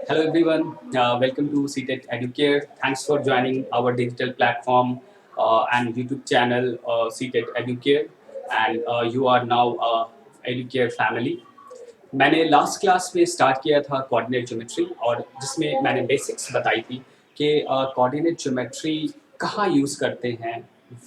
Hello everyone, welcome to CTEC Educare. Thanks for joining our digital platform and YouTube channel CTEC Educare, and you are now Educare family. मैंने last class में start किया था coordinate geometry और जिसमें मैंने basics बताई थी कि कोऑर्डिनेट ज्योमेट्री कहाँ यूज़ करते हैं,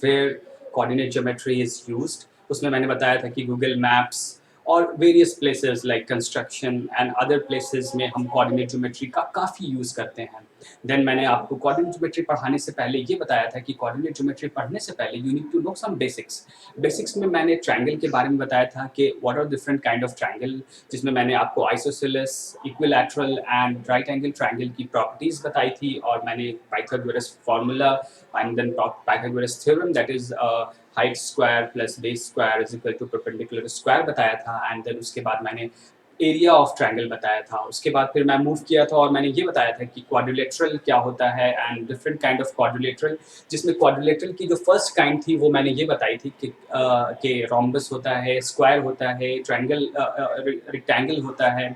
where coordinate geometry is used. उसमें मैंने बताया था कि गूगल मैप्स और various places like construction and other places में हम कोऑर्डिनेट ज्योमेट्री का काफ़ी यूज़ करते हैं। देन मैंने आपको कोऑर्डिनेट ज्योमेट्री पढ़ाने से पहले ये बताया था कि कोऑर्डिनेट ज्योमेट्री पढ़ने से पहले you need to know some basics. Basics में मैंने ट्रायंगल के बारे में बताया था कि what are different kind of triangle, जिसमें मैंने आपको isosceles, equilateral and right angle triangle की प्रॉपर्टीज बताई थी और मैंने Pythagoras formula and then Pythagoras theorem that is height square plus base square is equal to perpendicular square बताया था। एंड देन उसके बाद मैंने एरिया ऑफ ट्रायंगल बताया था। उसके बाद फिर मैं मूव किया था और मैंने ये बताया था कि क्वाड्रिलेटरल क्या होता है and different kind of quadrilateral, जिसमें क्वाड्रिलेटरल की जो फर्स्ट काइंड थी वो मैंने ये बताई थी कि रोम्बस होता है, स्क्वायर होता है, ट्रायंगल, रेक्टेंगल होता है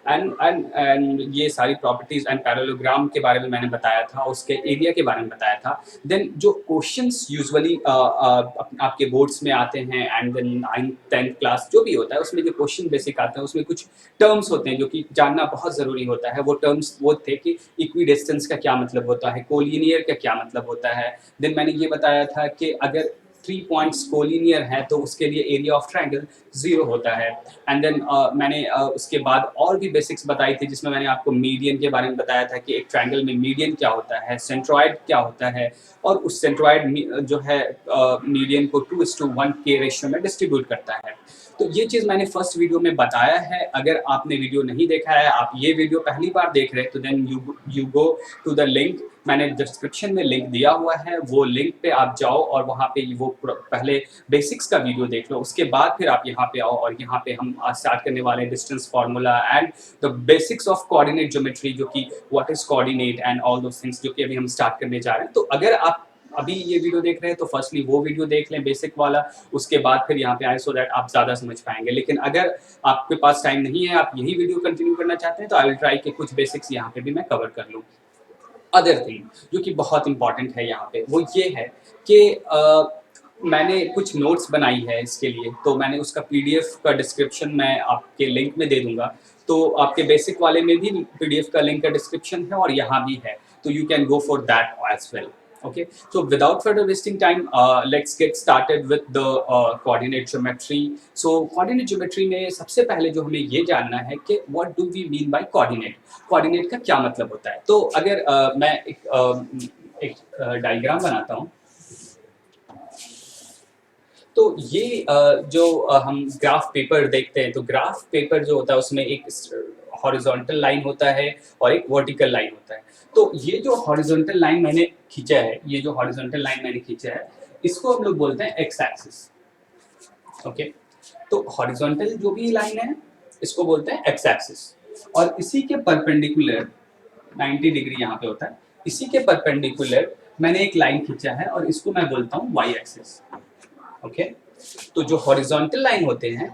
एंड ये सारी प्रॉपर्टीज एंड पैरेललोग्राम के बारे में मैंने बताया था, उसके एरिया के बारे में बताया था। देन जो क्वेश्चंस यूजुअली आपके बोर्ड्स में आते हैं एंड देन 9th-10th क्लास जो भी होता है उसमें जो क्वेश्चन बेसिक आते हैं उसमें कुछ टर्म्स होते हैं जो कि जानना बहुत ज़रूरी होता है। वो टर्म्स वो थे कि इक्विडिस्टेंस का क्या मतलब होता है, कोलिनियर का क्या मतलब होता है। देन मैंने ये बताया था कि अगर 3 पॉइंट्स कोलिनियर है तो उसके लिए एरिया ऑफ ट्रायंगल 0 होता है। एंड देन मैंने उसके बाद और भी बेसिक्स बताई थी जिसमें मैंने आपको मीडियन के बारे में बताया था कि एक ट्रायंगल में मीडियन क्या होता है, सेंट्रॉइड क्या होता है और उस सेंट्रॉइड जो है मीडियन को 2:1 के रेशियो में डिस्ट्रीब्यूट करता है। तो ये चीज़ मैंने फर्स्ट वीडियो में बताया है। अगर आपने वीडियो नहीं देखा है, आप ये वीडियो पहली बार देख रहे हैं तो then you go to the link, मैंने डिस्क्रिप्शन में लिंक दिया हुआ है, वो लिंक पे आप जाओ और वहाँ पे वो पहले बेसिक्स का वीडियो देख लो। उसके बाद फिर आप यहाँ पे आओ और यहाँ पे हम आज स्टार्ट करने वाले हैं distance formula and the basics of coordinate geometry, जो कि what is coordinate and all those things, जो कि अभी हम स्टार्ट करने जा रहे हैं। तो अगर आप अभी ये वीडियो देख रहे हैं तो फर्स्टली वो वीडियो देख लें बेसिक वाला, उसके बाद फिर यहाँ पे आए सो दैट आप ज़्यादा समझ पाएंगे। लेकिन अगर आपके पास टाइम नहीं है, आप यही वीडियो कंटिन्यू करना चाहते हैं, तो आई विल ट्राई कि कुछ बेसिक्स यहाँ पे भी मैं कवर कर लूँ। अदर थिंग जो कि बहुत इंपॉर्टेंट है यहाँ पे वो ये है कि मैंने कुछ नोट्स बनाई है इसके लिए, तो मैंने उसका पीडीएफ का डिस्क्रिप्शन मैं आपके लिंक में दे दूंगा। तो आपके बेसिक वाले में भी पीडीएफ का लिंक का डिस्क्रिप्शन है और यहाँ भी है, तो you can go for that as well. Okay, so without further wasting time, let's get started with the coordinate geometry. So coordinate geometry में सबसे पहले जो हमें ये जानना है कि what do we mean by coordinate? coordinate का क्या मतलब होता है? तो अगर मैं एक डायग्राम बनाता हूँ, तो ये जो हम ग्राफ पेपर देखते हैं, तो ग्राफ पेपर जो होता है उसमें एक हॉरिजॉन्टल लाइन होता है और एक वर्टिकल लाइन होता है। तो ये जो हॉरिजॉन्टल लाइन मैंने खींचा है, ये जो हॉरिजॉन्टल लाइन मैंने खींचा है, इसको हम लोग बोलते हैं एक्स एक्सिस। ओके, तो हॉरिजॉन्टल जो भी लाइन है इसको बोलते हैं एक्स एक्सिस और इसी के परपेंडिकुलर 90 डिग्री यहाँ पे होता है, इसी के परपेंडिकुलर मैंने एक लाइन खींचा है और इसको मैं बोलता हूँ वाई एक्सिस। ओके, तो जो हॉरिजॉन्टल लाइन होते हैं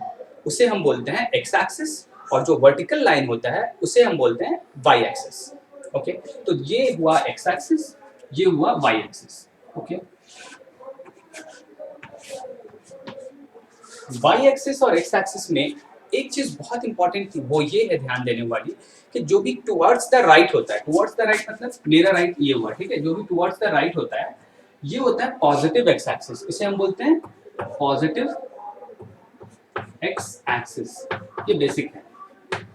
उसे हम बोलते हैं एक्स एक्सिस और जो वर्टिकल लाइन होता है उसे हम बोलते हैं वाई एक्सिस। ओके, तो ये हुआ एक्स एक्सिस, ये हुआ y axis. Okay, y axis और एक्स एक्सिस में एक चीज बहुत इंपॉर्टेंट थी, वो ये है ध्यान देने वाली कि जो भी टुवर्ड्स द राइट होता है, टुवर्ड्स द राइट मतलब मेरा राइट ये हुआ, ठीक है, जो भी टुवर्ड्स द राइट होता है ये होता है पॉजिटिव एक्स एक्सिस, इसे हम बोलते हैं पॉजिटिव एक्स एक्सिस। ये बेसिक है,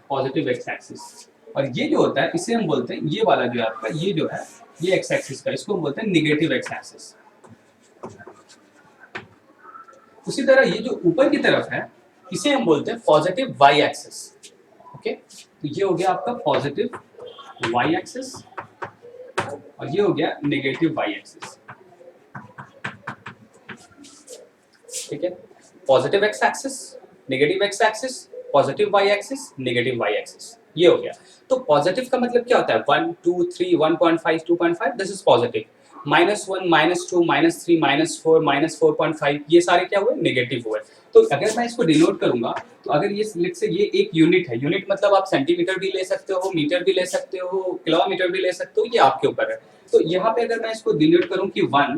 पॉजिटिव एक्स एक्सिस। और ये जो होता है इसे हम बोलते हैं, ये वाला जो है आपका, ये जो है ये एक्स एक्सिस का, इसको हम बोलते हैं निगेटिव एक्स एक्सिस। उसी तरह ये जो ऊपर की तरफ है इसे हम बोलते हैं पॉजिटिव वाई एक्सिस। ओके, तो ये हो गया आपका पॉजिटिव वाई एक्सिस और ये हो गया नेगेटिव वाई एक्सिस। ठीक है, positive x axis, negative x axis, positive y axis, negative y axis, ये हो गया। तो पॉजिटिव का मतलब क्या होता है? 1 2 3 1.5 2.5, दिस इज पॉजिटिव। -1, -2, -3, -4, -4.5 ये सारे क्या हुए, नेगेटिव हुए। तो अगर मैं इसको डिनोट करूंगा, तो अगर ये लेट्स से ये एक यूनिट है, यूनिट मतलब आप सेंटीमीटर भी ले सकते हो, मीटर भी ले सकते हो, किलोमीटर भी ले सकते हो, ये आपके ऊपर है। तो यहाँ पे अगर मैं इसको डिनोट करूँ कि 1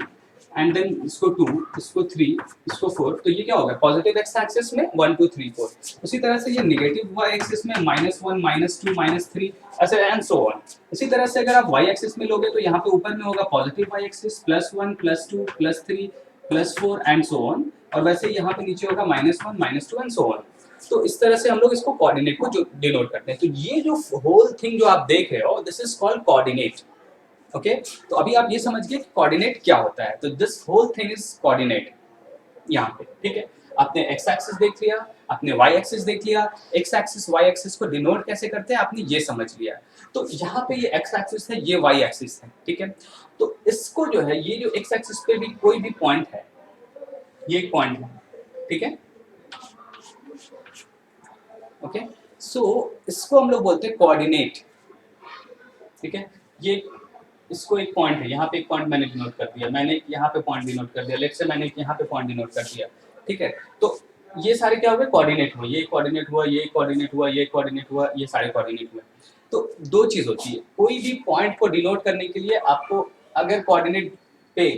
एंड देन इसको 2, इसको 3, इसको 4, तो ये क्या होगा, पॉजिटिव एक्स एक्सिस में 1 2 3 4। उसी तरह से ये नेगेटिव वाई एक्सिस में -1 -2 -3 ऐसे एंड सो ऑन। इसी तरह से अगर आप वाई एक्सिस में लोगे तो यहाँ पे ऊपर में होगा positive y axis +1 +2 +3 +4 and so on, और वैसे यहाँ पे नीचे होगा -1 -2 एंड सो ऑन। तो इस तरह से हम लोग इसको कोऑर्डिनेट को जो डिनोट करते हैं। तो ये जो होल थिंग जो आप देख रहे हो, this is called coordinate. Okay, तो अभी आप ये समझ गए कि कोऑर्डिनेट क्या होता है। तो this whole thing is coordinate यहाँ पे, ठीक है। आपने एक्स एक्सिस देख लिया, आपने वाई एक्सिस देख लिया, एक्स एक्सिस वाई एक्सिस को डिनोट कैसे करते हैं आपने ये समझ लिया। तो यहाँ पे ये एक्स एक्सिस है, ये वाई एक्सिस है, ठीक है। तो इसको जो है, ये जो एक्स एक्सिस पे भी कोई भी पॉइंट है, ये एक पॉइंट है, ठीक है। ओके, सो इसको हम लोग बोलते हैं कोऑर्डिनेट, ठीक है। ये इसको एक पॉइंट है, यहाँ पे एक पॉइंट मैंने डिनोट कर दिया, मैंने यहाँ पे पॉइंट डिनोट कर दिया, लेट्स से मैंने यहाँ पे पॉइंट डिनोट कर दिया, ठीक है। तो ये सारे क्या हुए, कोऑर्डिनेट हुए, ये कोऑर्डिनेट हुआ, ये कोऑर्डिनेट हुआ, ये कोऑर्डिनेट हुआ, ये सारे कोऑर्डिनेट हुए। तो दो चीज होती है, कोई भी पॉइंट को डिनोट करने के लिए आपको अगर कोऑर्डिनेट पे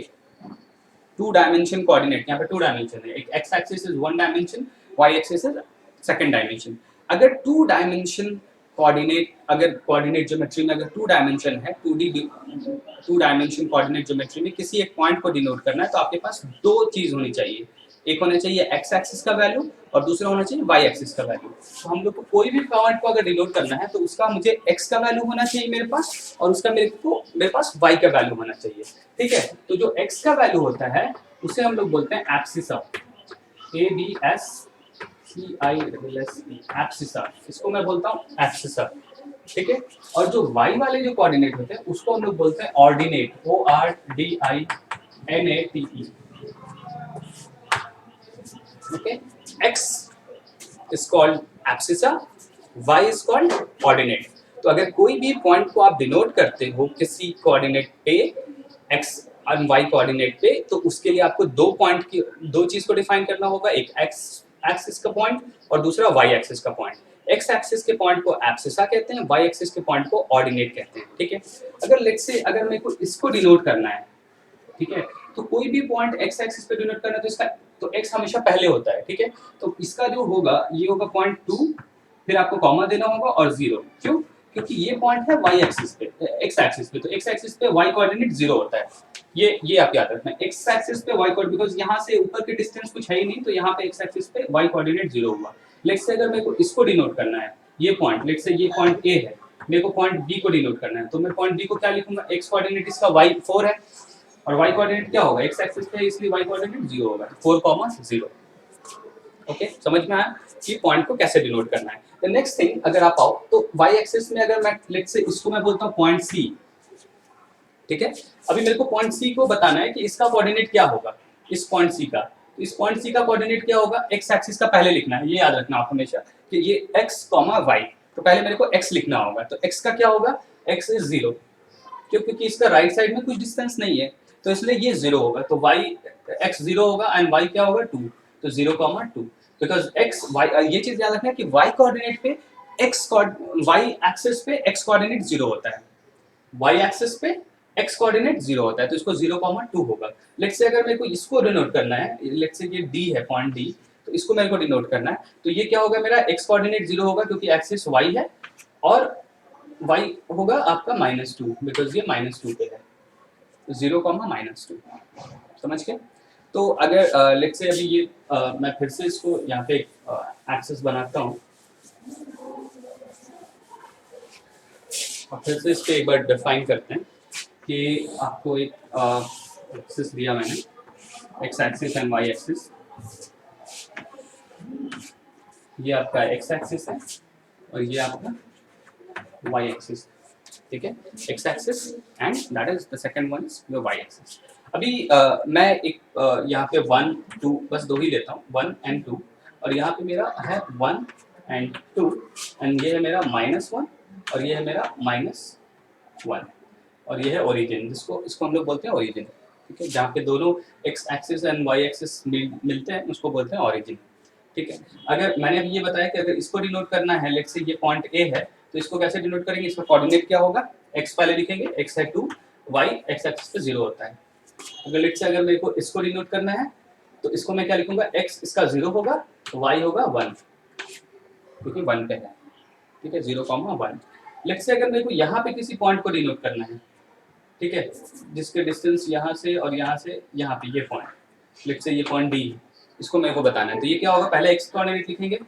2 डायमेंशन कोऑर्डिनेट, यहाँ पे 2 डायमेंशन है, एक x axis is 1 dimension, y axis is second dimension. अगर 2 डायमेंशन कोऑर्डिनेट, अगर कोऑर्डिनेट ज्योमेट्री में अगर 2 डायमेंशन है, 2 डायमेंशन कोऑर्डिनेट ज्योमेट्री में किसी एक पॉइंट को डिनोट करना है, तो आपके पास दो चीज होनी चाहिए, एक होना चाहिए एक्स एक्सिस का वैल्यू और दूसरा होना चाहिए वाई एक्सिस का वैल्यू। तो हम लोग को कोई भी पॉइंट को अगर डिनोट करना है तो उसका मुझे एक्स का वैल्यू होना चाहिए मेरे पास, और उसका मेरे पास वाई का वैल्यू होना चाहिए, ठीक है। तो जो एक्स का वैल्यू होता है उसे हम लोग बोलते हैं एब्सिसा, ABSCISSE, एब्सिसा, इसको मैं बोलता हूँ एब्सिसा, ठीक है। और जो वाई वाले जो कोऑर्डिनेट होते हैं उसको हम लोग बोलते हैं ordinate, ORDINATE, okay. X is called abscissa, Y is called coordinate। तो अगर कोई भी पॉइंट को आप डिनोट करते हो किसी कोऑर्डिनेट पे, x और y कोऑर्डिनेट पे, तो उसके लिए आपको दो चीज को डिफाइन करना होगा, एक x एक्सिस का पॉइंट और दूसरा y एक्सिस का पॉइंट। x एक्सिस के पॉइंट को एब्सिसा कहते हैं, y एक्सिस के पॉइंट को ऑर्डिनेट कहते हैं, ठीक है। अगर लेट्स से अगर मेरे को इसको डिनोट करना है, ठीक है, तो कोई भी पॉइंट x एक्सिस पे डिनोट करना है तो इसका तो x हमेशा पहले होता है, ठीक है। तो इसका जो होगा ये होगा पॉइंट 2, फिर आपको कॉमा देना होगा और 0, क्यों, क्योंकि ये पॉइंट है y एक्सिस पे, x एक्सिस पे, तो x एक्सिस पे y कोऑर्डिनेट 0 होता है। ये आप याद रखना, x एक्सिस पे y कोऑर्डिनेट, बिकॉज़ यहाँ से ऊपर की डिस्टेंस कुछ है ही नहीं, तो यहाँ पे x एक्सिस पे y कोऑर्डिनेट 0 हुआ। लेट्स से अगर मेरे को इसको डिनोट करना है, ये पॉइंट, लेट्स से ये पॉइंट A है, मेरे को पॉइंट B को डिनोट करना है, तो मैं पॉइंट B को क्या लिखूंगा, x कोऑर्डिनेट इसका y 4 है, और y कोऑर्डिनेट क्या होगा, x एक्सिस पे, इसलिए y कोऑर्डिनेट 0 होगा, 4, 0। ओके, समझ में आया कि पॉइंट को कैसे डिनोट करना है। द नेक्स्ट थिंग, अगर आप आओ तो y एक्सिस में अगर मैं लेट्स से इसको मैं बोलता हूँ पॉइंट C, ठीक है। अभी मेरे को पॉइंट C को बताना है कि इसका कोऑर्डिनेट क्या होगा, इस पॉइंट C का। तो इस पॉइंट C का कोऑर्डिनेट क्या होगा, x एक्सिस का पहले लिखना है, ये याद रखना आप हमेशा कि ये x, y, तो पहले मेरे को x लिखना होगा। तो x का क्या होगा, x इज 0, क्योंकि इसका राइट साइड में कुछ डिस्टेंस नहीं है, तो इसलिए ये 0 होगा। तो y x 0 होगा एंड y क्या होगा 2, तो 0, 2, बिकॉज x y, ये चीज याद रखना कि y कोऑर्डिनेट पे y एक्सिस पे x कोऑर्डिनेट 0 होता है, y एक्सिस पे x कोऑर्डिनेट 0 होता है, तो इसको 0, 2 होगा। लेट्स से अगर मेरे को इसको डिनोट करना है, लेट्स से ये d है, पॉइंट d, तो इसको मेरे को डिनोट करना है, तो ये क्या होगा, मेरा x कोऑर्डिनेट 0 होगा क्योंकि एक्सिस y है, और y होगा आपका -2, बिकॉज ये -2 पे है, 0, -2, समझ गए। तो अगर लेट्स से अभी ये मैं फिर से इसको यहाँ पे एक्सिस बनाता हूँ, और फिर से इसको एक बार डिफाइन करते हैं कि आपको एक एक्सिस दिया मैंने, x axis and y axis, ये आपका एक्स एक्सिस है और ये आपका वाई एक्सिस, ठीक है, x axis and that is the second one is your y axis. अभी मैं एक यहाँ पे 1 2 बस 2 ही लेता हूँ, 1 एंड 2, और यहाँ पे मेरा है 1 एंड 2, एंड ये है मेरा -1 और ये है मेरा -1। और ये है ओरिजिन, जिसको इसको हम लोग बोलते हैं ओरिजिन। ठीक है, जहाँ पे दोनों x axis and y axis मिलते हैं उसको बोलते हैं ओरिजिन। ठीक है, अगर मैंने अभी ये बताया कि अगर इसको डिनोट करना है, लेट्स से ये पॉइंट ए है, तो इसको कैसे डिनोट करेंगे, इसका कोऑर्डिनेट क्या होगा, एक्स पहले लिखेंगे, एक्स है 2, वाई एक्स एक्सिस पे 0 होता है। अगर लेट्स से अगर मेरे को इसको डिनोट करना है तो इसको मैं क्या लिखूंगा, एक्स इसका 0 होगा, वाई होगा 1, क्योंकि 1 पे है। ठीक है, 0,1। लेट्स से अगर मेरे को यहाँ पे किसी पॉइंट को डिनोट करना है, ठीक है, जिसके डिस्टेंस यहाँ से और यहाँ से यहाँ पे ये पॉइंट, लेट्स से ये पॉइंट डी, इसको मेरे को बताना है, तो ये क्या होगा, पहले एक्स कोऑर्डिनेट लिखेंगे।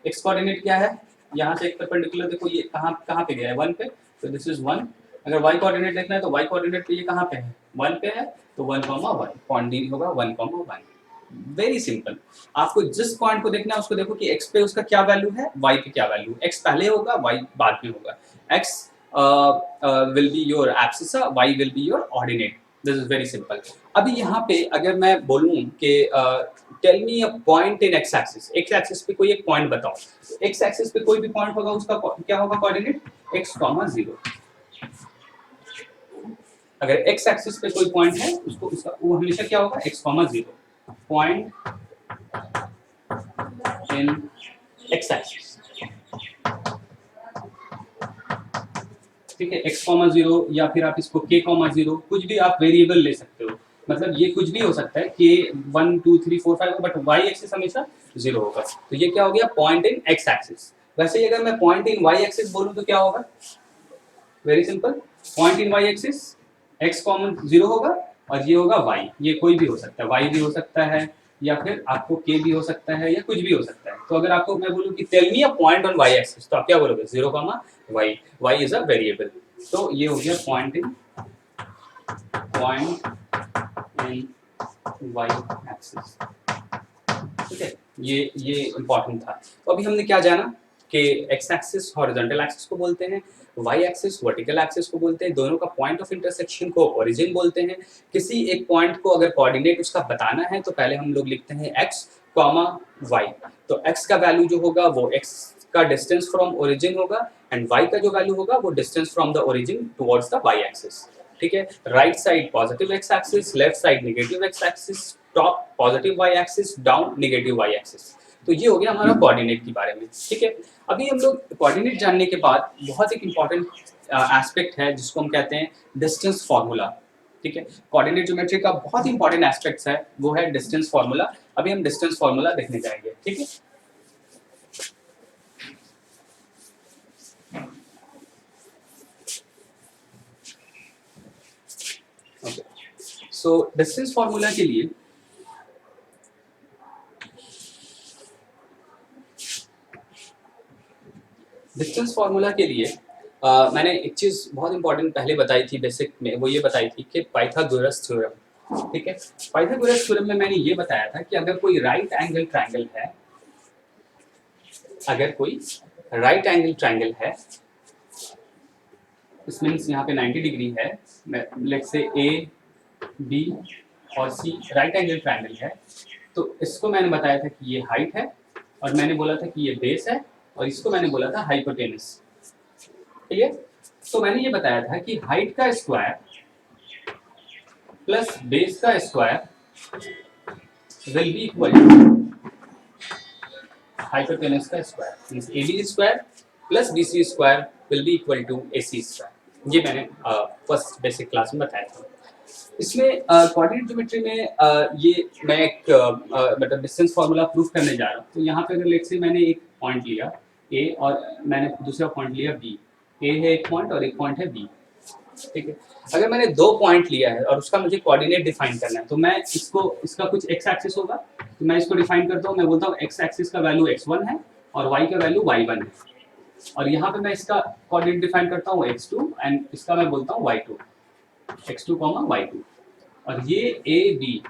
एक्स कोऑर्डिनेट क्या है, यहाँ से एक परपेंडिकुलर देखो ये कहाँ कहाँ पे गया है, 1 पे, तो दिस इज 1। अगर वाई कोऑर्डिनेट देखना है तो वाई कोऑर्डिनेट पे ये कहाँ पे है, 1 पे है, तो 1,1 पॉइंट डी होगा 1,1। Very simple. आपको जिस पॉइंट को देखना है उसको देखो कि एक्स पे उसका क्या वैल्यू है, वाई पे क्या वैल्यू है। एक्स पहले होगा, वाई बाद में होगा। X will be your abscissa, y will be your ordinate. This is very simple. अभी यहाँ पे अगर मैं बोलूँ कि tell me a point in x axis, x axis पे कोई एक पॉइंट बताओ, x axis पे कोई भी पॉइंट होगा उसका क्या होगा कोऑर्डिनेट, x, 0। अगर x axis पे कोई पॉइंट है उसको उसका वो हमेशा क्या होगा, x, 0 point in x axis। ठीक है, x, 0 या फिर आप इसको k, 0 कुछ भी आप वेरिएबल ले सकते हो, मतलब ये कुछ भी हो सकता है कि 1 2 3 4 5, बट y एक्सिस हमेशा 0 होगा। तो ये क्या हो गया, पॉइंट इन x एक्सिस। वैसे ही अगर मैं पॉइंट इन y एक्सिस बोलूं तो क्या होगा, very simple, point in y axis x, 0 होगा और ये होगा y। ये कोई भी हो सकता है, y भी हो सकता है या फिर आपको k भी हो सकता है या कुछ भी हो सकता है। तो अगर आपको मैं बोलूं कि tell me a point on y axis, तो आप क्या बोलोगे, 0, y, y is a variable. तो ये हो गया पॉइंट इन y एक्सिस। ठीक है, ये इंपॉर्टेंट था। तो अभी हमने क्या जाना कि x एक्सिस हॉरिजॉन्टल एक्सिस को बोलते हैं, y एक्सिस वर्टिकल एक्सिस को बोलते हैं, दोनों का पॉइंट ऑफ इंटरसेक्शन को ओरिजिन बोलते हैं। किसी एक पॉइंट को अगर कोऑर्डिनेट उसका बताना है तो पहले हम लोग लिखते हैं x, y। तो x का वैल्यू जो होगा वो x का डिस्टेंस फ्रॉम ओरिजिन होगा एंड y का जो वैल्यू होगा वो distance from the origin towards the y axis. ठीक है, right side positive x axis, left side negative x axis, top positive y axis, down negative y axis. तो ये हो गया हमारा कोऑर्डिनेट के बारे में। ठीक है, अभी हम लोग कोऑर्डिनेट जानने के बाद बहुत एक इंपॉर्टेंट एस्पेक्ट है जिसको हम कहते हैं डिस्टेंस फार्मूला। ठीक है, कोऑर्डिनेट ज्योमेट्री का बहुत इंपॉर्टेंट एस्पेक्ट है वो है डिस्टेंस फार्मूला। अभी हम डिस्टेंस फार्मूला देखने जाएंगे। ठीक है, सो डिस्टेंस फार्मूला के लिए मैंने एक चीज बहुत इंपॉर्टेंट पहले बताई थी बेसिक में, वो ये बताई थी कि पाइथागोरस थ्योरम। ठीक है, पाइथागोरस थ्योरम में मैंने ये बताया था कि अगर कोई राइट एंगल ट्रायंगल है, अगर कोई राइट एंगल ट्रायंगल है, इस मीन्स यहाँ पे 90 डिग्री है, लेट्स से ए बी और सी राइट एंगल ट्रायंगल है, तो इसको मैंने बताया था कि ये हाइट है और मैंने बोला था कि ये बेस है और इसको मैंने बोला था हाइपोटेनस। ठीक है, तो मैंने ये बताया था कि हाइट का स्क्वायर प्लस बेस का square will be equal to hypotenuse का square, means AB square plus BC square will be equal to AC square. ये मैंने फर्स्ट बेसिक क्लास में बताया था। इसमें कोऑर्डिनेट ज्योमेट्री में ये मैं एक मतलब डिस्टेंस फार्मूला प्रूफ करने जा रहा हूँ। तो यहाँ पे अगर लेट्स से मैंने एक पॉइंट लिया A और मैंने दूसरा पॉइंट लिया B, A है एक पॉइंट और एक पॉइंट है B। ठीक है, अगर मैंने दो पॉइंट लिया है और उसका मुझे कोऑर्डिनेट डिफाइन करना है तो मैं इसका कुछ x एक्सिस होगा, तो मैं इसको डिफाइन करता हूँ। मैं बोलता हूँ x एक्सिस का वैल्यू x1 है और y का वैल्यू y1 है, और यहाँ पे मैं इसका कोऑर्डिनेट डिफाइन करता हूँ x2 एंड इसका मैं बोलता हूँ y2, x2, y2। और ये ए बी,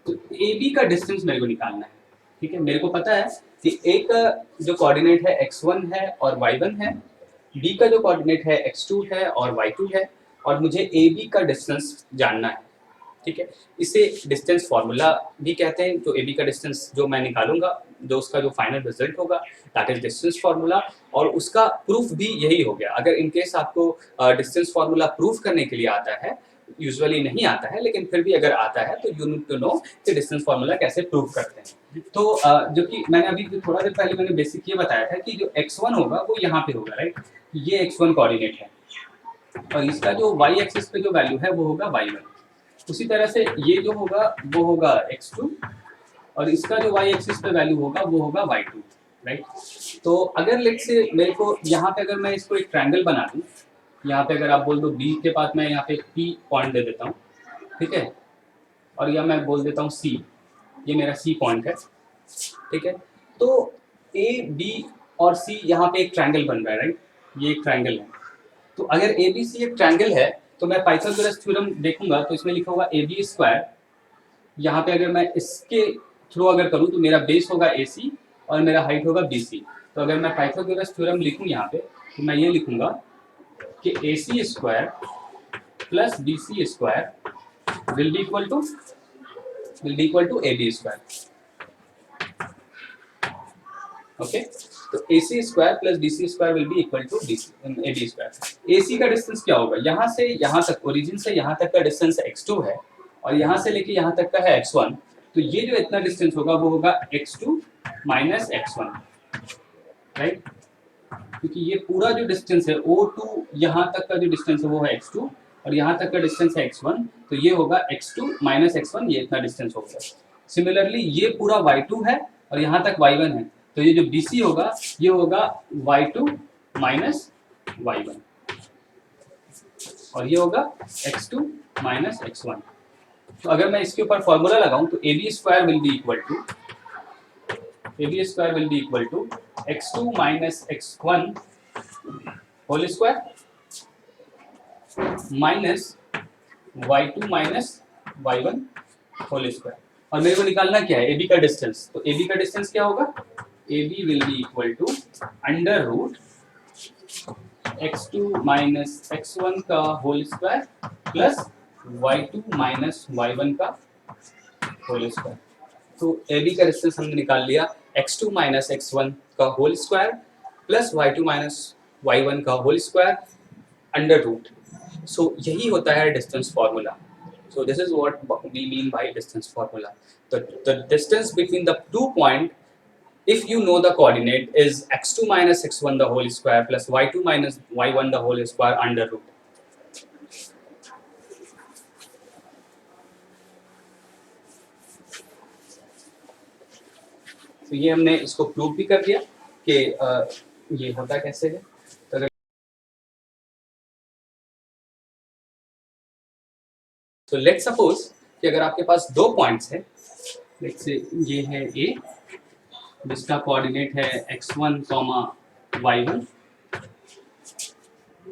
तो ए बी का डिस्टेंस मेरे को निकालना है। ठीक है, मेरे को पता है कि ए का जो कोऑर्डिनेट है x1 है और y1 है, बी का जो कोऑर्डिनेट है x2 है और y2 है, और मुझे ए बी का डिस्टेंस जानना है। ठीक है। इसे डिस्टेंस फार्मूला भी कहते हैं। जो ए बी का डिस्टेंस जो मैं निकालूंगा, जो उसका जो फाइनल रिजल्ट होगा, दैट इज डिस्टेंस फार्मूला। और उसका प्रूफ भी यही हो गया। अगर इनकेस आपको डिस्टेंस फार्मूला प्रूफ करने के लिए आता है, यूजुअली नहीं आता है लेकिन फिर भी अगर आता है, तो यू नीड टू नो कि डिस्टेंस फार्मूला कैसे प्रूफ करते हैं। तो जो कि मैंने अभी थोड़ा देर पहले मैंने बेसिक ये बताया था कि जो x1 होगा वो यहाँ पे होगा, राइट। ये x1 कोऑर्डिनेट है और इसका जो y एक्सिस पे जो वैल्यू है वो होगा y1। उसी तरह से ये जो होगा वो होगा x2 और इसका जो y एक्सिस पे वैल्यू होगा वो होगा y2, राइट। तो अगर लेट्स से मेरे को यहाँ पे अगर मैं इसको एक ट्रायंगल बना दूँ, यहाँ पे अगर आप बोल दो B के पास मैं यहाँ पे P पॉइंट दे देता हूँ, ठीक है, और या मैं बोल देता हूँ C, ये मेरा C पॉइंट है, ठीक है। तो A, B और C यहाँ पे एक ट्रायंगल बन रहा है, राइट। ये एक ट्रायंगल है। तो अगर ए बी सी एक ट्रायंगल है तो मैं पाइथागोरस थ्योरम देखूंगा तो इसमें लिखा होगा ए बी स्क्वायर। यहाँ पे अगर मैं इसके थ्रू अगर करूँ तो मेरा बेस होगा ए सी और मेरा हाइट होगा बी सी। तो अगर मैं पाइथागोरस थ्योरम लिखूँ यहाँ पे तो मैं ये लिखूंगा कि A C square plus B C square will be equal to A B square. Okay, तो A C square plus B C square will be equal to A B square. A C का distance क्या होगा, यहाँ से यहाँ तक, origin से यहाँ तक का डिस्टेंस x2 है और यहाँ से लेके यहाँ तक का है x1। तो ये जो इतना डिस्टेंस होगा वो होगा x2 माइनस x1, राइट। क्योंकि ये पूरा जो डिस्टेंस है O2 यहाँ तक का जो डिस्टेंस है वो है x2 और यहाँ तक का डिस्टेंस है x1। तो ये होगा x2 माइनस x1, ये इतना डिस्टेंस होगा। सिमिलरली ये पूरा y2 है और यहाँ तक y1 है, तो ये जो BC होगा ये होगा y2 माइनस y1 और ये होगा x2 माइनस x1। तो अगर मैं इसके ऊपर फॉर्मूला लगाऊं तो A B square will be equal to x2 minus x1 whole square minus y2 minus y1 whole square. और मेरे को निकालना क्या है, ए बी का डिस्टेंस। तो ए बी का डिस्टेंस क्या होगा, A B will be equal to under root x2 minus x1 का whole square plus y2 minus y1 का होल स्क्वायर। तो ए बी का डिस्टेंस हमने निकाल लिया x2 माइनस x1 का whole square plus y2 minus y1 का whole square under root. सो यही होता है distance formula. So this is what we mean by distance formula. The distance between the 2 points, if you know the coordinate, is x2 minus x1 the whole square plus y2 minus y1 the whole square under root. तो ये हमने इसको prove भी कर दिया कि ये होता कैसे है। तो लेट्स सपोज कि अगर आपके पास दो पॉइंट्स है, लेट्स से ये है ए जिसका कोऑर्डिनेट है x1, y1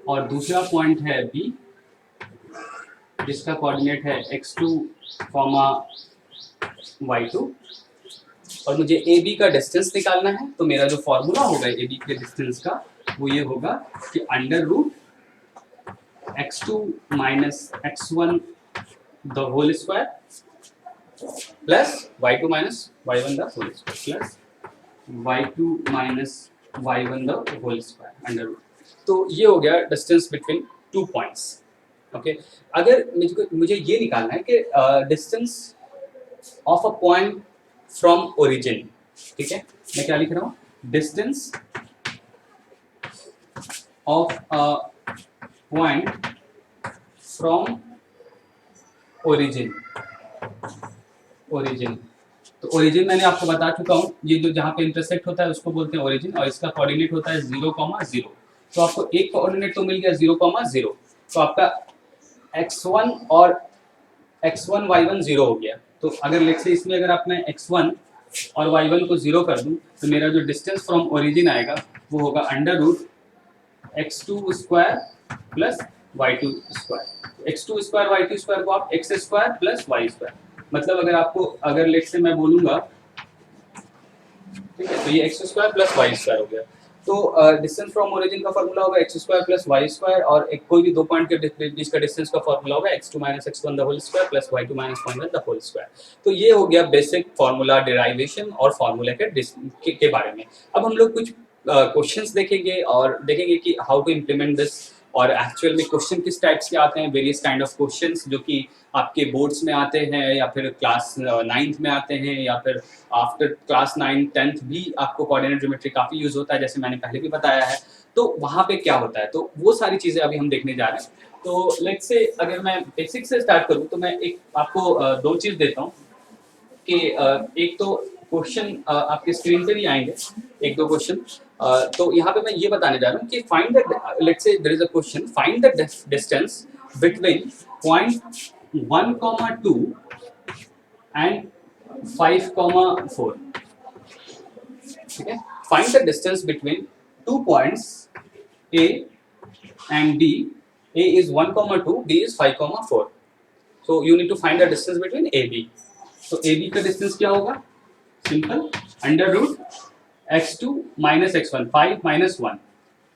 और दूसरा पॉइंट है बी जिसका कोऑर्डिनेट है x2, y2 और मुझे ए बी का डिस्टेंस निकालना है। तो मेरा जो फॉर्मूला होगा ए बी के डिस्टेंस का वो ये होगा कि under root x2 minus x1 the whole square plus y2 minus y1 the whole square plus y2 minus y1 the whole square under root। तो ये हो गया डिस्टेंस बिटवीन 2 पॉइंट्स। ओके, अगर मुझे ये निकालना है कि distance of a point from origin, ठीक है, मैं क्या लिख रहा हूँ, distance of a point from origin. तो ओरिजिन मैंने आपको बता चुका हूँ, ये जो जहाँ पे इंटरसेक्ट होता है उसको बोलते हैं ओरिजिन और इसका कोऑर्डिनेट होता है 0,0। तो आपको एक कोऑर्डिनेट तो मिल गया 0,0। तो आपका x1 और x1 y1 0 हो गया। तो अगर लेट्स से इसमें अगर आपने x1 और y1 को 0 कर दूं तो मेरा जो डिस्टेंस फ्रॉम ओरिजिन आएगा वो होगा under root x2 square plus y2 square. x2 square y2 square को आप x square plus y square, मतलब अगर आपको अगर लेट्स से मैं बोलूंगा, ठीक है, तो ये x square plus y square हो गया। तो डिस्टेंस फ्रॉम ओरिजिन का फॉर्मूला होगा x square plus y square, और एक कोई भी दो पॉइंट के बीच का डिस्टेंस का फॉर्मूला होगा x2 minus x1 the whole square plus y2 minus y1 the whole square. तो ये हो गया बेसिक फॉर्मूला डिराइवेशन और फॉर्मूला के बारे में। अब हम लोग कुछ क्वेश्चंस देखेंगे और देखेंगे कि हाउ टू इम्प्लीमेंट दिस, और एक्चुअल में क्वेश्चन किस टाइप्स के आते हैं, वेरियस काइंड ऑफ क्वेश्चंस जो कि आपके बोर्ड्स में आते हैं या फिर क्लास 9th में आते हैं या फिर आफ्टर क्लास 9 10th भी आपको कोऑर्डिनेट ज्योमेट्री काफ़ी यूज होता है, जैसे मैंने पहले भी बताया है। तो वहाँ पे क्या होता है, तो वो सारी चीज़ें अभी हम देखने जा रहे हैं। तो लेट्स से अगर मैं बेसिक से स्टार्ट करूँ तो मैं एक आपको दो चीज़ देता हूँ कि एक तो क्वेश्चन आपके स्क्रीन पे भी आएंगे, एक दो क्वेश्चन। तो यहाँ पे मैं ये बताने जा रहा हूँ कि find the, let's say there is a question, find the distance between point 1,2 and 5,4। ठीक है, find the distance between 2 points A and B. A is 1,2, B is 5,4. So you need to find the distance between AB. तो AB का distance क्या होगा? Simple, under root x2 minus x1, 5 minus 1,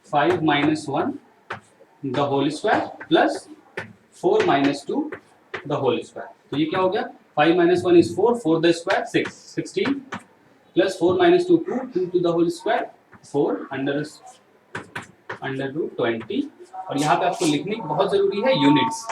5 minus 1 the whole square plus 4 minus 2 the whole square. तो ये क्या हो गया? 5 minus 1 is 4, 4 the square 6, 16 plus 4 minus 2 2, 2 two the whole square 4 under root 20। और यहाँ पे आपको लिखने की बहुत जरूरी है यूनिट्स।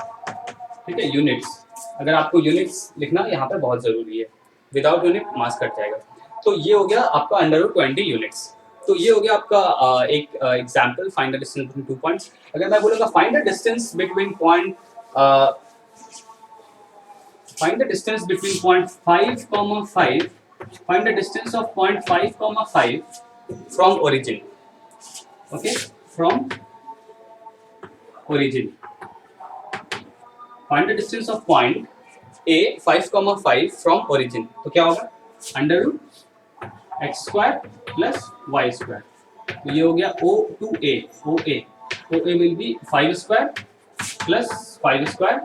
ठीक है, यूनिट्स, अगर आपको यूनिट्स लिखना यहाँ पे बहुत जरूरी है, विदाउट यूनिट मार्क्स कट जाएगा। तो ये हो गया आपका अंडर रूट 20 यूनिट्स। तो ये हो गया आपका एक example, find the distance between 2 points. अगर मैं बोलूँगा find the distance between point find the distance between point 5, 5, find the distance of point 5, 5 from origin. Okay, from origin. Find the distance of point A 5, 5 from origin. तो क्या होगा? Under root x square plus y square. तो ये हो गया O to A, OA will be 5 square plus 5 square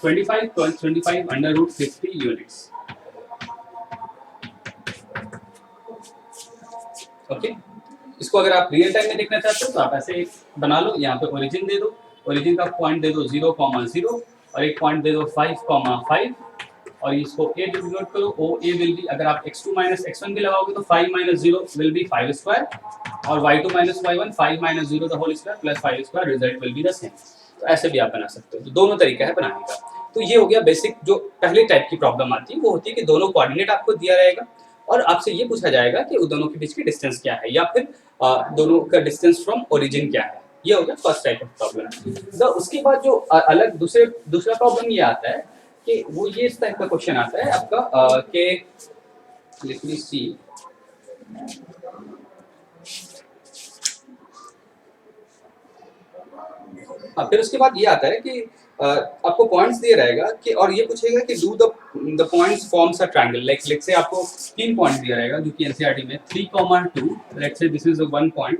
25 plus 25 under root 50 units. Okay, इसको अगर आप रियल टाइम में देखना चाहते हो तो आप ऐसे बना लो, यहाँ पे ओरिजिन दे दो, ओरिजिन का पॉइंट दे दो 0,0 और एक पॉइंट दे दो 5,5 और इसको A डिनोट करो। O A विल बी, अगर आप x2 माइनस x1 भी लगाओगे तो 5 माइनस 0 विल बी 5 स्क्वायर और y2 minus y1 5 minus 0 the whole square plus 5 square, result will be the same. तो ऐसे भी आप बना सकते हो। तो दोनों तरीका है बनाने का। तो ये हो गया बेसिक। जो पहले टाइप की प्रॉब्लम आती है वो होती है कि दोनों कोऑर्डिनेट आपको दिया रहेगा और आपसे ये पूछा जाएगा कि उन दोनों के बीच की डिस्टेंस क्या है या फिर दोनों का डिस्टेंस फ्रॉम ओरिजिन क्या है। ये हो गया फर्स्ट टाइप ऑफ प्रॉब्लम। तो उसके बाद जो अलग दूसरा प्रॉब्लम ये आता है कि वो ये इस टाइप का क्वेश्चन आता है आपका कि लेट मी सी, फिर उसके बाद ये आता है कि आपको पॉइंट्स दिए रहेगा कि और ये पूछेगा कि do the points forms a triangle. Like let's say आपको 3 पॉइंट दिया रहेगा जो कि एनसीईआरटी में 3,2, let's say this is the 1 point,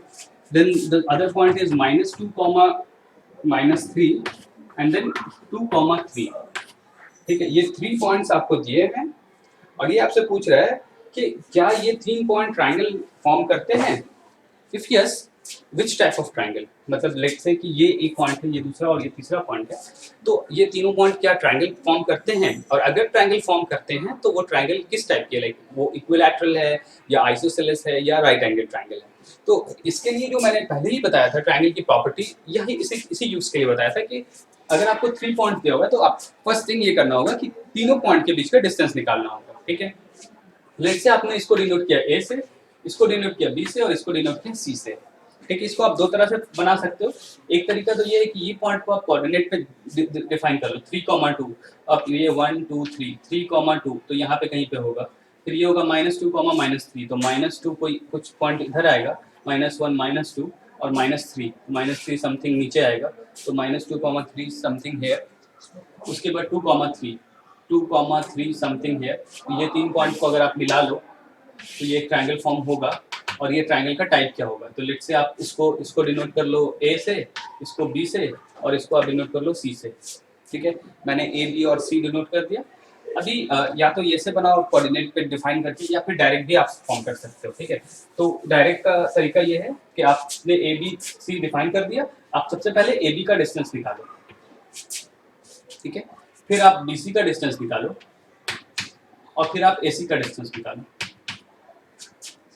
then the other point is -2, -3 and then 2,3। ठीक है, ये 3 पॉइंट्स आपको दिए हैं और ये आपसे पूछ रहा है कि क्या ये 3 पॉइंट ट्रायंगल फॉर्म करते हैं। If yes, which type of triangle, मतलब लेट्स से कि ये एक पॉइंट है, ये दूसरा और ये तीसरा पॉइंट है, तो ये तीनों पॉइंट क्या ट्रायंगल फॉर्म करते हैं, और अगर ट्रायंगल फॉर्म करते हैं तो वो ट्रायंगल किस टाइप के, लाइक वो इक्विलैटरल है या आइसोसेलेस है या राइट एंगल ट्रायंगल है। तो इसके लिए जो मैंने पहले ही बताया था ट्रायंगल की प्रॉपर्टी, यही इसी यूज के लिए बताया था कि अगर आपको 3 पॉइंट दिया होगा तो आप फर्स्ट थिंग ये करना होगा कि तीनों पॉइंट के बीच का डिस्टेंस निकालना होगा। ठीक है, लेट्स से आपने इसको डिनोट किया A से, इसको डिनोट किया B से और इसको डिनोट किया C से। ठीक है, इसको आप दो तरह से बना सकते हो। एक तरीका तो ये है कि ये पॉइंट को आप कोऑर्डिनेट पे डिफाइन कर लो, 3,2, अब ये 1 2 3 3,2 तो यहाँ पे कहीं पे होगा, फिर ये होगा -2, -3 तो -2 कोई कुछ पॉइंट इधर आएगा, -1 -2 और -3 समथिंग नीचे आएगा, तो -2, 3 समथिंग हेयर, उसके बाद 2,3 समथिंग हेयर। ये 3 पॉइंट को अगर आप मिला लो तो ये एक ट्रायंगल फॉर्म होगा। और ये ट्रायंगल का टाइप क्या होगा, तो लेट्स से आप इसको डिनोट कर लो A से, इसको B से और इसको आप डिनोट कर लो C से। ठीक है, मैंने A B और C डिनोट कर दिया। अभी या तो ये से बनाओ कोऑर्डिनेट पे डिफाइन करके, या फिर डायरेक्ट भी आप फॉर्म कर सकते हो, ठीक है। तो डायरेक्ट का तरीका ये है कि आपने ए बी सी डिफाइन कर दिया, आप सबसे पहले ए बी का डिस्टेंस निकालो, ठीक है, फिर आप बी सी का डिस्टेंस निकालो, और फिर आप ए सी का डिस्टेंस निकालो।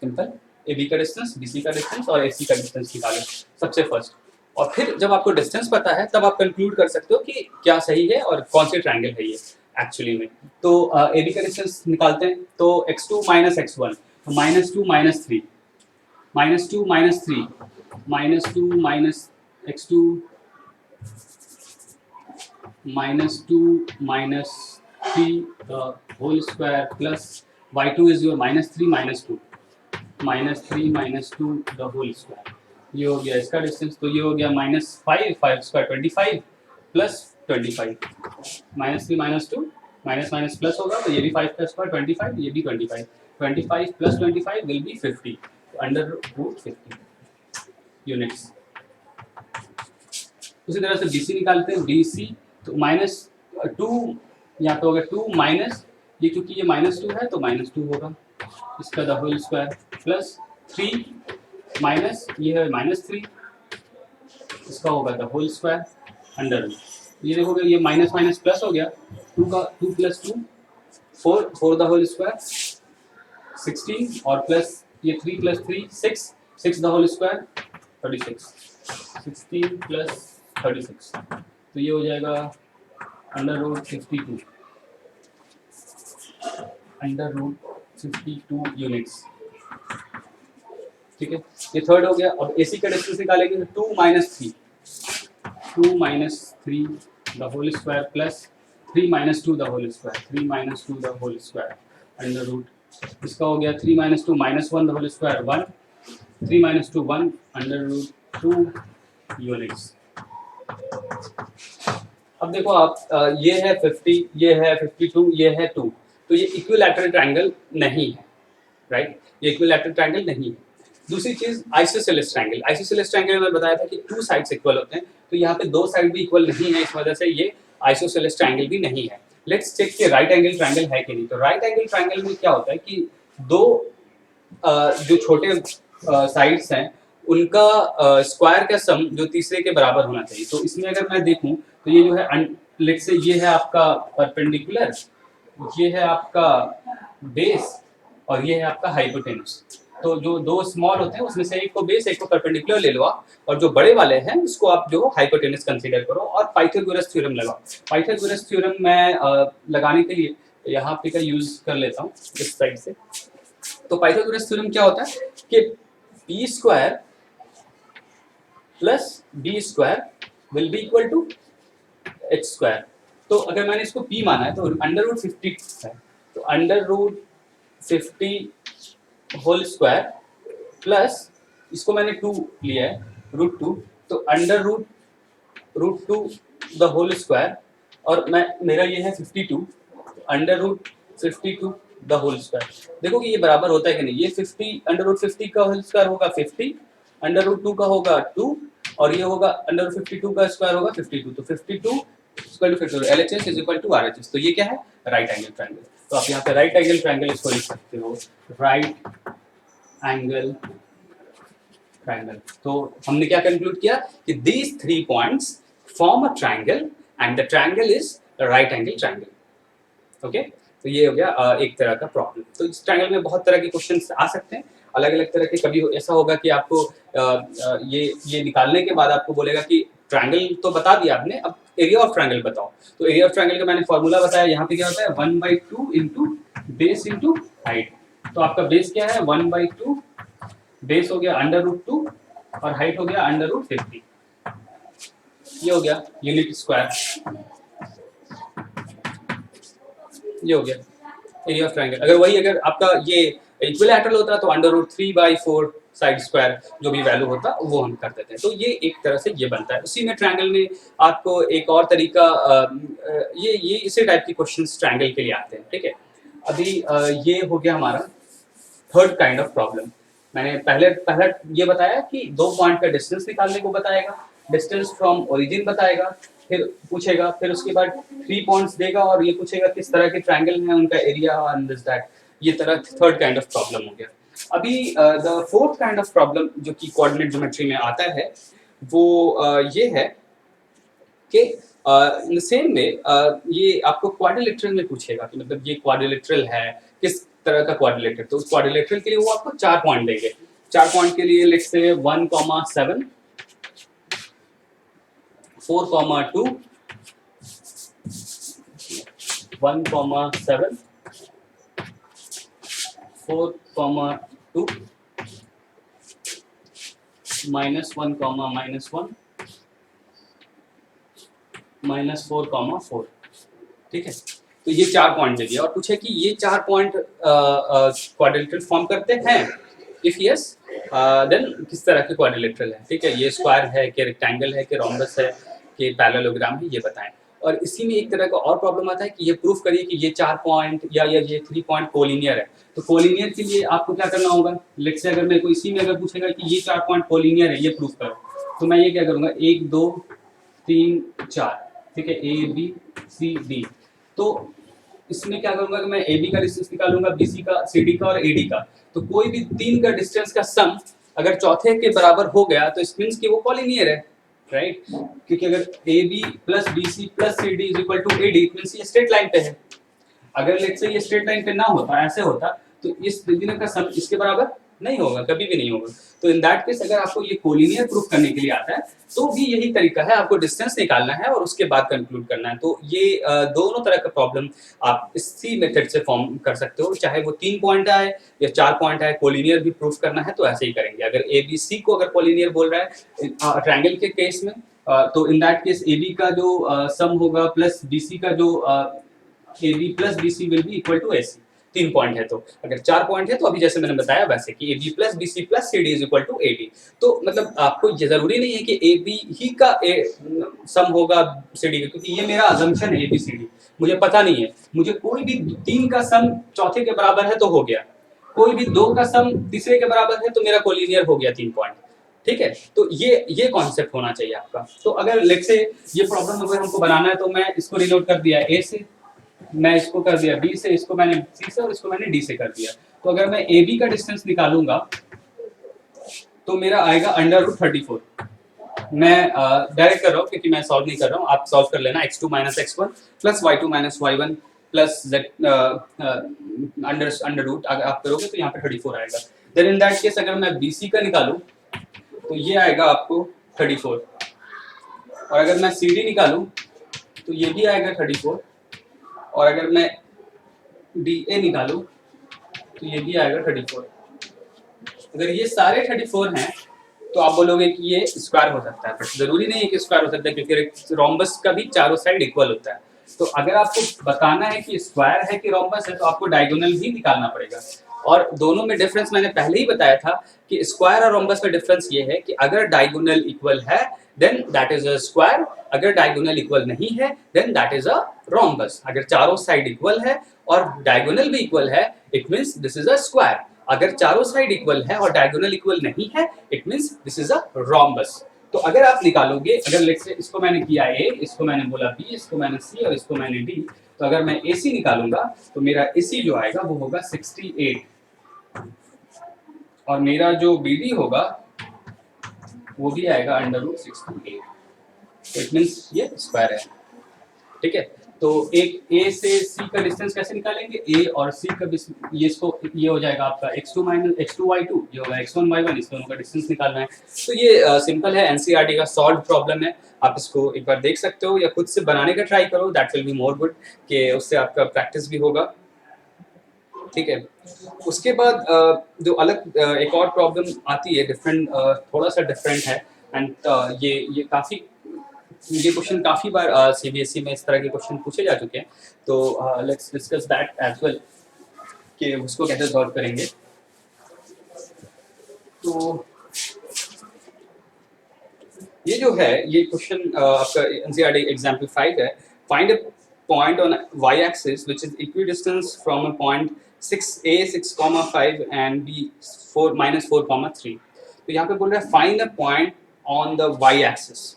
सिंपल, ए बी का डिस्टेंस, बी सी का डिस्टेंस और ए सी का डिस्टेंस निकालो सबसे फर्स्ट। और फिर जब आपको डिस्टेंस पता है तब आप कंक्लूड कर सकते हो कि क्या सही है और कौन से ट्रायंगल है ये एक्चुअली में। तो ए बी का डिस्टेंस निकालते हैं, तो x2 माइनस x1, तो -2 -3, -2 -3, -2 minus x2, -2 -3 whole square plus y2 is your -3 -2, -3 -2 the whole square. ये हो गया इसका डिस्टेंस, तो ये हो गया -5, 5 square 25 plus 25, -3 -2 minus minus plus होगा, तो ये भी 5 का स्क्वायर 25, ये भी 25, 25 प्लस 25 विल बी 50, √50 यूनिट्स। उसी तरह से BC निकालते हैं, BC तो -2 यहाँ पे होगा 2 माइनस ये, क्योंकि ये -2 है तो -2 होगा इसका the whole square, plus 3 minus ये है -3, इसका होगा the whole square under root. ये देखोगे ये माइनस माइनस प्लस हो गया, 2 का 2 प्लस 2 4 द होल स्क्वायर 16, और प्लस ये 3 plus 3 6 the whole square 36, 16 plus 36, तो ये हो जाएगा √52, √52 यूनिट्स, ठीक है। ये थर्ड हो गया। अब AC का डिस्टेंस निकालेंगे, 2 minus 3 the whole square plus 3 minus 2 the whole square, 3 minus 2 the whole square under root, इसका हो गया 3 minus 2 -1 the whole square 1, 3 minus 2 1 under root 2 units. अब देखो आप ये है 50, ये है 52, ये है 2, तो ये इक्विलैटरल ट्रायंगल नहीं है, राइट, ये इक्विलैटरल ट्रायंगल नहीं है। दूसरी चीज आइसोसेलेस ट्रायंगल, आइसोसेलेस ट्रायंगल में बताया था कि 2 साइड्स इक्वल होते हैं, तो यहाँ पे 2 साइड भी इक्वल नहीं है, इस वजह से ये आइसोसेलेस ट्रायंगल भी नहीं है। लेट्स चेक कि राइट एंगल ट्रायंगल है कि नहीं। तो राइट एंगल ट्रायंगल में क्या होता है कि दो जो छोटे साइड्स हैं उनका स्क्वायर का सम जो तीसरे के बराबर होना चाहिए। तो इसमें अगर मैं देखूं तो ये जो है लेट्स से ये है आपका परपेंडिकुलर, ये है आपका बेस, और ये है आपका हाइपोटेन्यूज। तो जो दो स्मॉल होते हैं उसमें से एक को बेस एक को परपेंडिकुलर ले लो आप, और जो बड़े वाले हैं उसको आप जो हाइपोटेन्यूज कंसीडर करो और पाइथागोरस थ्योरम लगाओ। पाइथागोरस थ्योरम मैं लगाने के लिए यहाँ पे का यूज कर लेता हूँ इस साइड से। तो पाइथागोरस थ्योरम क्या होता है कि p square plus b square will be equal to h square. तो अगर मैंने इसको p माना है तो √50 है, तो √50 होल स्क्वायर प्लस इसको मैंने 2 लिया है √2, तो √2 द होल स्क्वायर, और मैं मेरा ये है 52, √52 द होल स्क्वायर। देखो कि ये बराबर होता है कि नहीं। ये 50 √50 का होल स्क्वायर होगा 50, √2 का होगा 2, और ये होगा √52 का स्क्वायर होगा 52, तो 52 equal to 52 LHS is equal to RHS। तो ये क्या है, राइट एंगल ट्रायंगल। तो आप यहाँ पे राइट एंगल ट्रायंगल इसको लिख सकते हो, राइट एंगल ट्रायंगल। तो हमने क्या कंक्लूड किया कि these 3 points form a triangle and the triangle is a right angle triangle। Okay, तो ये हो गया एक तरह का प्रॉब्लम। तो इस ट्रायंगल में बहुत तरह के क्वेश्चंस आ सकते हैं, अलग अलग तरह के। कभी ऐसा होगा कि आपको ये निकालने के बाद आपको बोलेगा कि ट्रायंगल तो बता दिया आपने, अब एरिया ऑफ ट्रायंगल बताओ। तो एरिया ऑफ ट्रायंगल का मैंने फॉर्मूला बताया, यहाँ पे क्या होता है 1/2 इंटू बेस इंटू हाइट। तो आपका बेस क्या है 1/2, बेस हो गया √2 और हाइट हो गया √50। ये हो गया यूनिट स्क्वायर, ये हो गया एरिया ऑफ ट्रायंगल। अगर आपका ये इक्विलैटरल होता तो √3/4 साइड स्क्वायर जो भी वैल्यू होता वो हम कर देते हैं। तो ये एक तरह से ये बनता है। उसी में ट्रायंगल में आपको एक और तरीका ये इसी टाइप की क्वेश्चंस ट्रायंगल के लिए आते हैं, ठीक है। अभी ये हो गया हमारा थर्ड काइंड ऑफ प्रॉब्लम। मैंने पहला ये बताया कि 2 पॉइंट का डिस्टेंस निकालने को बताएगा, डिस्टेंस फ्रॉम ओरिजिन बताएगा, फिर पूछेगा, फिर उसके बाद 3 पॉइंट्स देगा और ये पूछेगा किस तरह के ट्रायंगल हैं, उनका एरिया एंड दिस दैट। ये तरह थर्ड काइंड ऑफ प्रॉब्लम हो गया। अभी the fourth kind of problem जो कि कोऑर्डिनेट ज्योमेट्री में आता है वो ये है कि इन सेम में ये आपको क्वाड्रिलेटरल में पूछेगा कि मतलब ये क्वाड्रिलेटरल है, किस तरह का क्वाड्रिलेटरल। तो उस क्वाड्रिलेटरल के लिए वो आपको 4 पॉइंट देंगे। 4 पॉइंट के लिए लेट्स से 1,7, 4,2, 1,7, 4,2, -1, -1, -4,4। ठीक है, तो ये 4 पॉइंट दे दिया और पूछे कि ये 4 पॉइंट क्वाड्रिलेटरल फॉर्म करते हैं, इफ यस देन किस तरह के क्वाड्रिलेटरल है। ठीक है, ये स्क्वायर है कि रेक्टेंगल है कि रोम्बस है कि पैरेललोग्राम है, ये बताएं। और इसी में एक तरह का और प्रॉब्लम आता है कि ये प्रूफ करिए कि ये 4 पॉइंट या ये 3 पॉइंट कोलिनियर है। तो कोलिनियर के लिए आपको क्या करना होगा, लेट्स से अगर मेरे को इसी में अगर पूछेगा कि ये 4 पॉइंट कोलिनियर है, ये प्रूफ करो, तो मैं ये क्या करूंगा, 1 2 3 4, ठीक है, ए बी सी डी। तो इसमें क्या करूंगा कि मैं ए बी का डिस्टेंस निकालूंगा, बी सी का, सी डी का और ए डी का। तो कोई भी 3 का डिस्टेंस का सम अगर चौथे के बराबर हो गया तो इट मींस कि वो कॉलिनियर है, राइट। क्योंकि अगर A B plus B C plus C D is equal to A D, it means ये स्ट्रेट लाइन पे है। अगर लेट्स से ये स्ट्रेट लाइन पे ना होता, ऐसे होता, तो इस बिंदु का सम इसके बराबर नहीं होगा, कभी भी नहीं होगा। तो इन दैट केस अगर आपको ये कोलिनियर प्रूफ करने के लिए आता है तो भी यही तरीका है, आपको डिस्टेंस निकालना है और उसके बाद कंक्लूड करना है। तो ये दोनों तरह का प्रॉब्लम आप इसी मेथड से फॉर्म कर सकते हो, चाहे वो 3 पॉइंट आए या 4 पॉइंट आए, कोलिनियर भी प्रूफ करना है तो ऐसे ही करेंगे। अगर ए बी सी को अगर कोलिनियर बोल रहा है ट्रायंगल के केस में, तो in that case A B का जो सम होगा प्लस बी सी का जो A B plus B C will be equal to A C. 3 point है तो, अगर 4 पॉइंट है तो अभी जैसे मैंने बताया वैसे कि A B plus B C plus C D is equal to A D. तो मतलब आपको ये जरूरी नहीं है कि ए बी ही का सम होगा सी डी का, क्योंकि ये मेरा अजम्पशन है ए बी सी डी, मुझे पता नहीं है। मुझे कोई भी 3 का सम चौथे के बराबर है तो हो गया, कोई भी 2 का सम तीसरे के बराबर है तो मेरा कोलिनियर हो गया 3 पॉइंट। ठीक है, तो ये कॉन्सेप्ट होना चाहिए आपका। तो अगर लेट्स से ये प्रॉब्लम अगर हमको बनाना है तो मैं इसको रिलोड कर दिया ए से, मैं इसको कर दिया बी से, इसको मैंने सी से और इसको मैंने डी से कर दिया। तो अगर मैं ए बी का डिस्टेंस निकालूंगा तो मेरा आएगा √34। मैं डायरेक्ट कर रहा हूँ क्योंकि मैं सॉल्व नहीं कर रहा हूँ, आप सॉल्व कर लेना। x2 - x1 plus y2 - y1 plus z under root अगर आप करोगे तो यहाँ पे 34 आएगा। देन इन दैट केस अगर मैं bc का निकालूं तो ये आएगा आपको 34, और अगर मैं cd निकालूं तो ये भी आएगा 34, और अगर मैं DA निकालूं तो ये भी आएगा 34। अगर ये सारे 34 हैं तो आप बोलोगे कि ये स्क्वायर हो सकता है, बट जरूरी नहीं है कि स्क्वायर हो सकता है, क्योंकि रोम्बस का भी चारों साइड इक्वल होता है। तो अगर आपको बताना है कि स्क्वायर है कि रोम्बस है तो आपको डायगोनल भी निकालना पड़ेगा। और दोनों में डिफरेंस मैंने पहले ही बताया था कि स्क्वायर और रोम्बस में डिफरेंस ये है कि अगर डायगोनल इक्वल है then that is a square, अगर डायगोनल इक्वल नहीं है then that is a rhombus. अगर चारों साइड इक्वल है और डायगोनल भी इक्वल है it means this is a square. अगर चारों साइड इक्वल है और डायगोनल इक्वल नहीं है it means this is a rhombus. तो अगर आप निकालोगे, अगर लेट्स से इसको मैंने किया ए, इसको मैंने बोला बी, इसको मैंने सी और इसको मैंने डी, तो अगर मैं AC निकालूंगा तो मेरा AC जो आएगा वो होगा 68, और मेरा जो BD होगा वो भी आएगा √68। तो इट मींस ये स्क्वायर है। ठीक है, तो एक A से C का डिस्टेंस कैसे निकालेंगे, A और C का ये इसको ये हो जाएगा आपका x2 - x2y2, ये होगा x1 y1, इस दोनों का डिस्टेंस निकालना है। तो ये सिंपल है, NCERT का सॉल्व प्रॉब्लम है, आप इसको एक बार देख सकते हो या खुद से बनाने का ट्राई करो, that will be more good, कि उससे आपका प्रैक्टिस भी होगा। ठीक है, उसके बाद जो अलग एक और प्रॉब्लम आती है, डिफरेंट, थोड़ा सा डिफरेंट है, एंड ये काफ़ी, ये क्वेश्चन काफ़ी बार CBSE में इस तरह के क्वेश्चन पूछे जा चुके हैं। तो let's discuss that as well कि उसको कैसे सॉल्व करेंगे। तो ये जो है ये क्वेश्चन आपका NCERT एग्जाम्पल 5 है। Find a point on y axis which is equidistance from a point 6a 6,5 and b 4 - 4,3। तो यहाँ पे बोल रहा है find a point on the y axis.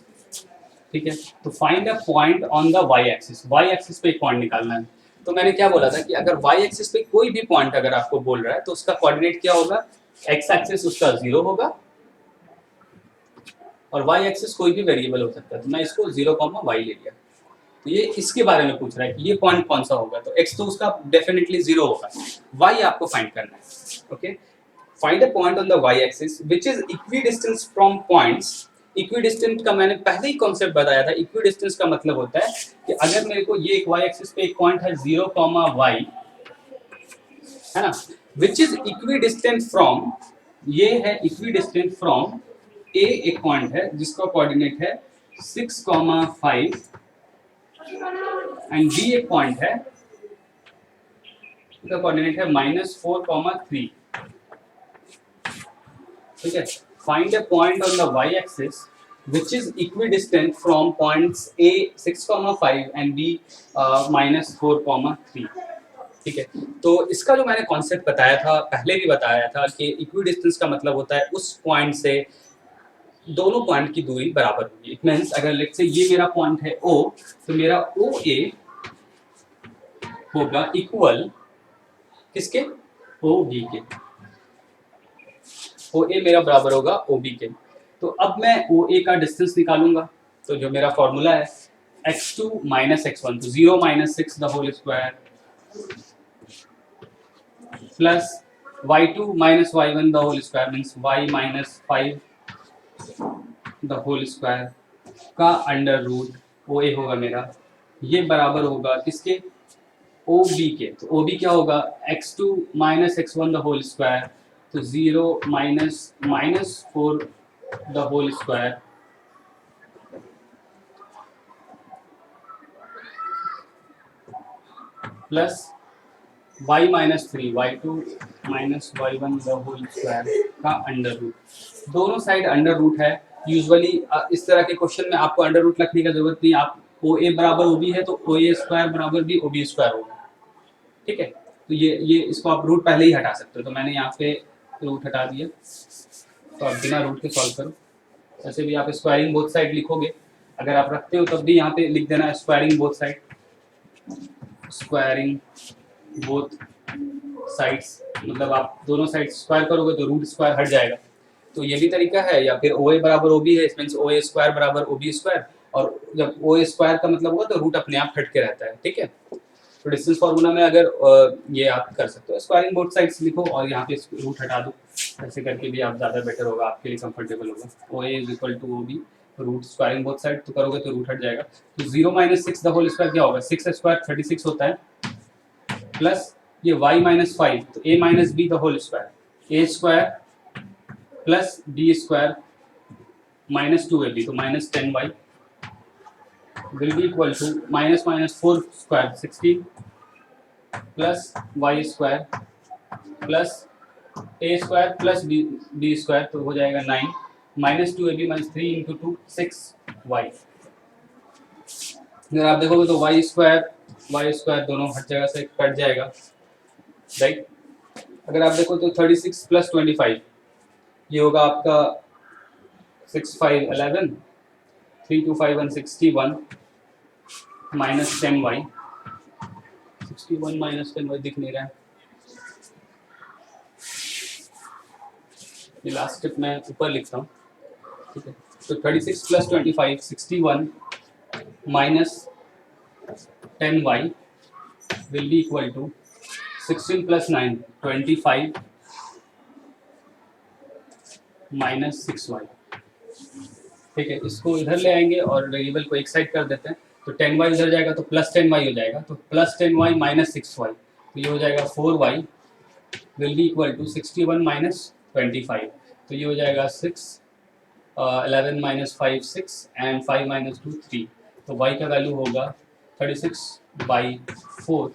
ठीक है। तो find a point on the y axis, y axis पे एक पॉइंट निकालना है। तो मैंने क्या बोला था कि अगर वाई एक्सिस पे कोई भी पॉइंट अगर आपको बोल रहा है तो उसका कोऑर्डिनेट क्या होगा, एक्स एक्सिस उसका 0 होगा और वाई एक्सिस कोई भी वेरिएबल हो सकता है। तो मैं इसको 0, y ले लिया। तो ये इसके बारे में पूछ रहा है कि ये पॉइंट कौन सा होगा, तो x तो उसका डेफिनेटली 0 होगा, y आपको फाइंड करना है। Okay, find a point on the y axis which is equidistance from points. Equidistant का मैंने पहले ही कॉन्सेप्ट बताया था। इक्विडिस्टेंस का मतलब होता है कि अगर मेरे को ये एक y एक्सिस पे एक पॉइंट है 0, y है ना, व्हिच इज इक्विडिस्टेंट फ्रॉम, ये है इक्विडिस्टेंट फ्रॉम a, एक पॉइंट है जिसका कोऑर्डिनेट है 6, 5 एंड b एक पॉइंट है इसका कोऑर्डिनेट है -4, 3। ठीक है, find a point on the y axis which is equidistant from points a 6, 5 and b -4, 3। ठीक है, तो इसका जो मैंने कॉन्सेप्ट बताया था, पहले भी बताया था कि इक्विडिस्टेंस का मतलब होता है उस पॉइंट से दोनों पॉइंट की दूरी बराबर होगी। इट मींस अगर लेट्स से ये मेरा पॉइंट है O, तो मेरा OA होगा इक्वल किसके, OB के। OA मेरा बराबर होगा OB के। तो अब मैं OA का डिस्टेंस निकालूंगा। तो जो मेरा फॉर्मूला है x2 - x1, तो 0 - 6 the whole square plus y2 - y1 the whole square means y - 5 the whole square का अंडर रूट OA होगा मेरा, ये बराबर होगा किसके, OB के। तो OB क्या होगा, x2 - x1 the whole square, तो 0 - -4 the whole square plus y - 3 y2 - y1 the whole square का अंडर रूट। दोनों साइड अंडर रूट है। यूजुअली इस तरह के क्वेश्चन में आपको अंडर रूट लिखने का जरूरत नहीं, आप OA बराबर OB है तो OA स्क्वायर बराबर भी OB स्क्वायर होगा। ठीक है, तो ये इसको आप रूट पहले ही हटा सकते हो, तो मैंने यहाँ पे रूट हटा दिया। तो आप बिना रूट के सॉल्व करो। ऐसे भी आप स्क्वायरिंग बोथ साइड लिखोगे, अगर आप रखते हो तब भी यहाँ पे लिख देना squaring both side, squaring both sides, मतलब आप दोनों साइड स्क्वायर करोगे तो रूट स्क्वायर हट जाएगा। तो ये भी तरीका है, या फिर OA बराबर OB है, मींस OA स्क्वायर बराबर OB स्क्वायर, और जब OA स्क्वायर का मतलब होगा तो रूट अपने आप हट के रहता है। ठीक है, तो डिस्टेंस फार्मूला में अगर ये आप कर सकते हो, स्क्वायरिंग बोथ साइड्स लिखो और यहाँ पे रूट हटा दो। ऐसे करके भी आप ज़्यादा बेटर होगा, आपके लिए कंफर्टेबल होगा। OA = OB, root squaring both side तो करोगे तो रूट हट जाएगा। तो 0 - 6 द होल स्क्वायर क्या होगा, 6 स्क्वायर 36 होता है, प्लस ये y - 5 तो a - b the whole square, a square plus b square -2ab तो -10y will be equal to -4 square 16 plus y square plus a square plus b square तो हो जाएगा 9 -2ab -3 × 2 6y। अगर आप देखोगे तो y स्क्वायर दोनों हर जगह से कट जाएगा, राइट। अगर आप देखो तो 36 + 25 ये होगा आपका 6 5 11 3 2 5 1 61 -10y 61 - 10y दिख नहीं रहा है, ये लास्ट स्टेप मैं ऊपर लिखता हूँ। ठीक है, तो 36 + 25 61 -10y will be equal to 16 + 9 25 -6y। ठीक है, इसको इधर ले आएंगे और वेरिएबल को एक साइड कर देते हैं, तो 10y इधर जाएगा तो +10y हो जाएगा, तो +10y - 6y तो ये हो जाएगा 4y will be equal to 61 - 25 तो ये हो जाएगा 6 11 - 5 6 एंड 5 - 2 3 तो y का वैल्यू होगा 36/4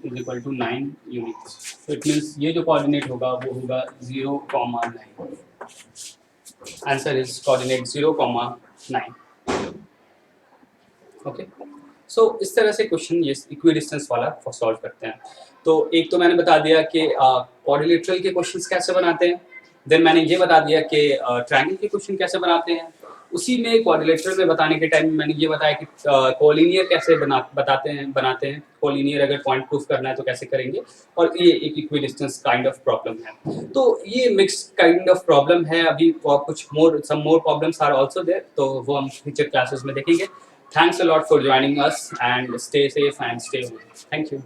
इज इक्वल टू 9 यूनिट्स। तो इट मीन्स ये जो कोऑर्डिनेट होगा वो होगा 0, 9। Answer is coordinate 0, 9। ओके, सो इस तरह से क्वेश्चन ये इक्विडिस्टेंस वाला सॉल्व करते हैं। तो एक तो मैंने बता दिया कि क्वाड्रिलेटरल के क्वेश्चंस कैसे बनाते हैं, देन मैंने ये बता दिया कि ट्रायंगल के क्वेश्चन कैसे बनाते हैं। उसी में क्वाड्रिलेटरल में बताने के टाइम मैंने ये बताया कि कोलिनियर कैसे बनाते हैं कोलिनियर अगर पॉइंट प्रूफ करना है तो कैसे करेंगे, और ये एक इक्विडिस्टेंस काइंड ऑफ प्रॉब्लम है। तो ये मिक्स्ड काइंड ऑफ प्रॉब्लम है अभी, और कुछ some more problems are also there, तो वो हम फ्यूचर क्लासेस में देखेंगे। Thanks a lot for joining us and stay safe and stay home. Thank you.